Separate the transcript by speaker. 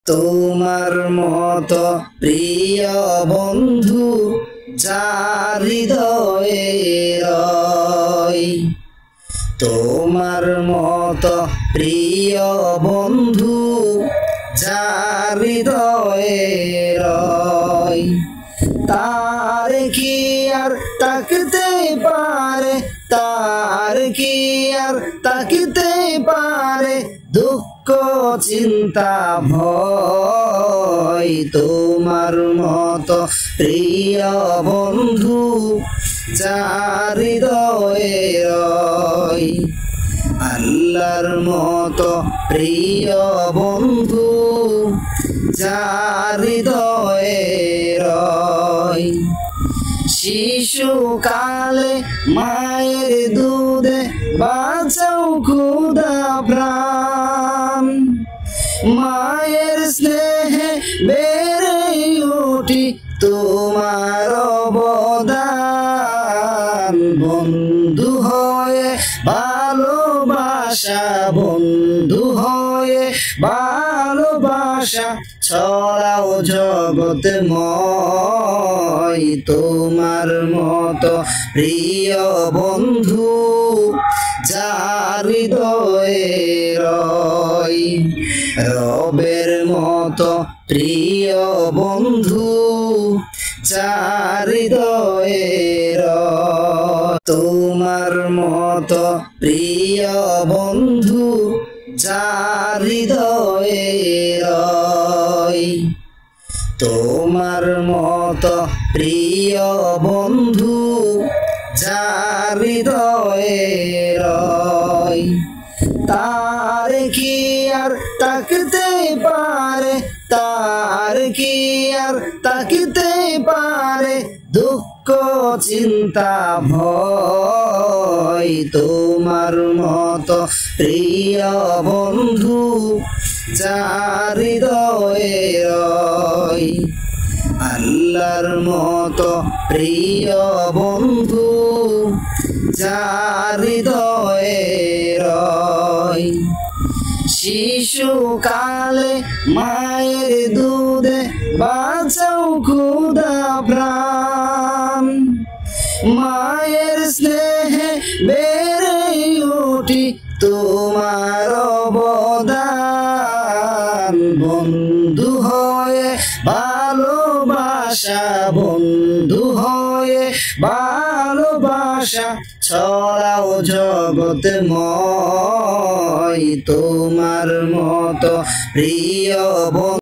Speaker 1: তোমার মতো প্রিয় বন্ধু যার হৃদয়ে রয়। তোমার মতো প্রিয় বন্ধু যার হৃদয়ে রয়। তার কি আর তাকতে পারে, তার কি আর তাকতে পারে দুঃখ চিন্তা ভয়। তোমার মতো প্রিয় বন্ধু যার হৃদয়ে রয়। আল্লাহর মতো প্রিয় বন্ধু যার হৃদয়ে রয়। শিশুকালে মায়ের দুধে বাঁচাও খোদা প্রাণ। মায়ের স্নেহে বেড়ে উঠি তোমার অবদান। বন্ধু হয়ে ভালোবাসা, বন্ধু হয়ে ভালোবাসা ছড়াও জগৎময়। তোমার মতো প্রিয় বন্ধু যার হৃদয়ে রয়। রবের মতো প্রিয় বন্ধু যার হৃদয়ে রয়। তোমার মতো প্রিয় বন্ধু যার হৃদয়ে রয়। তোমার মতো প্রিয় বন্ধু যার হৃদয়ে রয়। তার কি আর তাকতে পারে, তার কি আর তাকতে পারে দুঃখ চিন্তা ভয়। তোমার মতো প্রিয় বন্ধু যার হৃদয়ে রয়। আল্লাহর মতো প্রিয় বন্ধু যার হৃদয়ে রয়। শিশুকালে মায়ের দুধে বাঁচাও খোদা প্রাণ। মায়ের স্নেহে বেড়ে উঠি তোমার অবদান। বন্ধু হয়ে ভালোবাসা, বন্ধু হয়ে ভালোবাসা ছড়াও জগৎময়। তোমার মতো প্রিয় বন্ধু